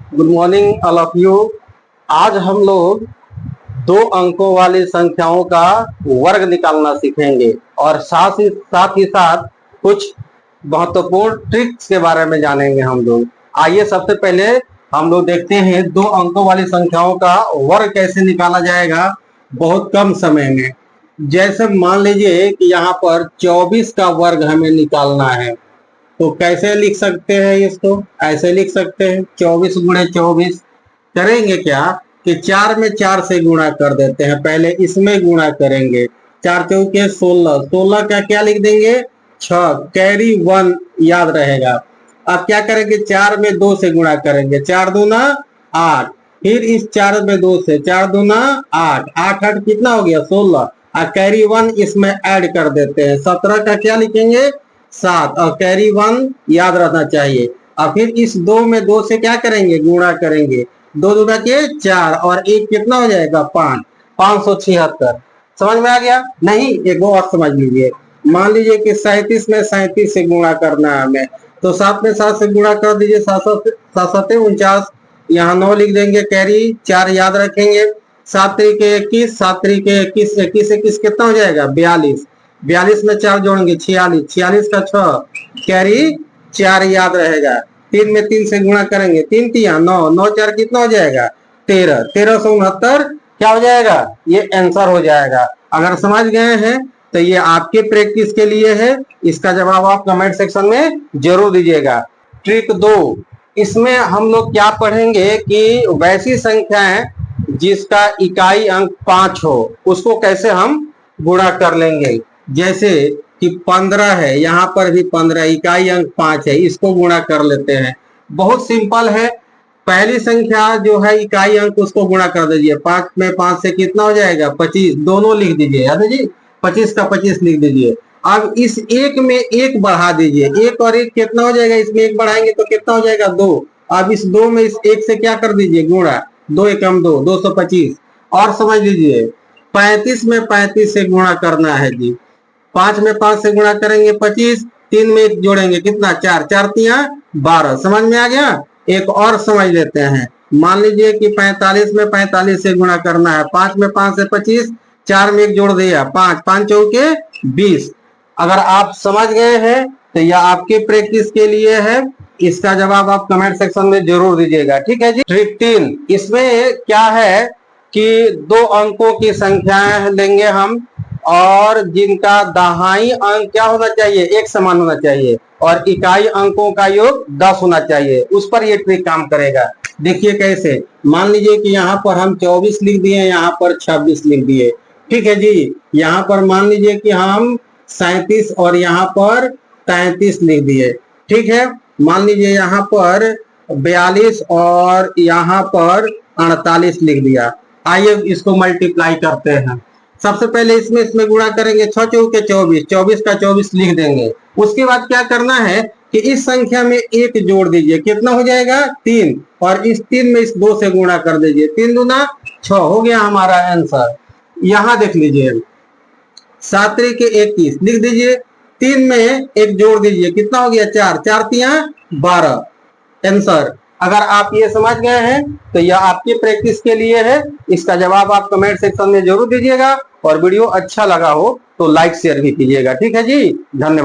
Good morning all of you. आज हम लोग 2 अंकों वाली संख्याओं का वर्ग निकालना सीखेंगे और साथ ही साथ कुछ महत्वपूर्ण ट्रिक्स के बारे में जानेंगे हम लोग। आइए सबसे पहले हम लोग देखते हैं 2 अंकों वाली संख्याओं का वर्ग कैसे निकाला जाएगा बहुत कम समय में। जैसे मान लीजिए कि यहाँ पर 24 का वर्ग हमें निकालना है, तो कैसे लिख सकते हैं इसको? ऐसे लिख सकते हैं 24 गुणे 24। करेंगे क्या कि 4 में 4 से गुणा कर देते हैं। पहले इसमें गुणा करेंगे, 4 चौके 16, 16 का क्या लिख देंगे 6, कैरी 1 याद रहेगा। अब क्या करेंगे 4 में 2 से गुणा करेंगे, 4 दूना 8, फिर इस 4 में 2 से 4 दूना 8, 8 8 कितना हो गया 16, और कैरी 1 इसमें ऐड कर देते हैं। 17 का क्या लिखेंगे 7 और कैरी 1 याद रहना चाहिए। और फिर इस 2 में 2 से क्या करेंगे गुणा करेंगे, 2 दूना के 4 और 1 कितना हो जाएगा 5, 576। समझ में आ गया? नहीं, एक और समझ लीजिए। मान लीजिए कि 37 में 37 से गुणा करना है हमें, तो 7 में 7 से गुणा कर दीजिए, 7 7 49, यहाँ 9 लिख देंगे, कैरी 4 याद रखेंगे। 7 त्रिके 21, 7 त्रिके 21, 21 21 कितना हो जाएगा 42, 42 में 4 जोड़ेंगे 46, 46 का 6, कैरी 4 याद रहेगा। 3 में 3 से गुणा करेंगे, 3 3 9, 9 4 कितना हो जाएगा 13, 1369 क्या हो जाएगा, ये आंसर हो जाएगा। अगर समझ गए हैं तो ये आपके प्रैक्टिस के लिए है। इसका जवाब आप कमेंट सेक्शन में जरूर दीजिएगा। ट्रिक 2, इसमें हम लोग क्या पढ़ेंगे कि वैसी संख्याएं जिसका इकाई अंक 5 हो उसको कैसे हम गुणा कर लेंगे। जैसे कि 15 है, यहाँ पर भी 15, इकाई अंक 5 है, इसको गुणा कर लेते हैं। बहुत सिंपल है। पहली संख्या जो है इकाई अंक उसको गुणा कर दीजिए, 5 में 5 से कितना हो जाएगा 25, दोनों लिख दीजिए, याद है जी, 25 का 25 लिख दीजिए। अब इस 1 में 1 बढ़ा दीजिए, 1 और 1 कितना हो जाएगा, इसमें 1 बढ़ाएंगे तो कितना हो जाएगा 2। अब इस 2 में इस 1 से क्या कर दीजिए गुणा, 2 एकम 2, 225। और समझ लीजिए 35 में 35 से गुणा करना है जी, 5 में 5 से गुणा करेंगे 25, 3 में 1 जोड़ेंगे कितना 4, 4 3 12। समझ में आ गया? एक और समझ लेते हैं। मान लीजिए कि 45 में 45 से गुणा करना है, 5 में 5 से 25, 4 में 1 जोड़ दिया 5, 5 चौके 20। अगर आप समझ गए हैं तो यह आपके प्रैक्टिस के लिए है। इसका जवाब आप कमेंट सेक्शन में जरूर दीजिएगा, ठीक है जी। ट्रिक 3, इसमें क्या है कि 2 अंकों की संख्याएं लेंगे हम और जिनका दहाई अंक क्या होना चाहिए, एक समान होना चाहिए, और इकाई अंकों का योग 10 होना चाहिए। उस पर ये ट्रिक काम करेगा। देखिए कैसे। मान लीजिए कि यहाँ पर हम 24 लिख दिए, यहाँ पर 26 लिख दिए, ठीक है जी। यहाँ पर मान लीजिए कि हम 37 और यहाँ पर 33 लिख दिए, ठीक है। मान लीजिए यहाँ पर 42 और यहाँ पर 48 लिख दिया। आइए इसको मल्टीप्लाई करते हैं। सबसे पहले इसमें गुणा करेंगे, 6 चौके 24, 24 का 24 लिख देंगे। उसके बाद क्या करना है कि इस संख्या में 1 जोड़ दीजिए, कितना हो जाएगा 3, और इस 3 में इस 2 से गुणा कर दीजिए, 3 दूना 6 हो गया हमारा आंसर। यहाँ देख लीजिए 7 त्रिके 21 लिख दीजिए, 3 में 1 जोड़ दीजिए, कितना हो गया 4, 4 3 12 आंसर। अगर आप ये समझ गए हैं तो यह आपकी प्रैक्टिस के लिए है। इसका जवाब आप कमेंट सेक्शन में जरूर दीजिएगा, और वीडियो अच्छा लगा हो तो लाइक शेयर भी कीजिएगा, ठीक है जी। धन्यवाद।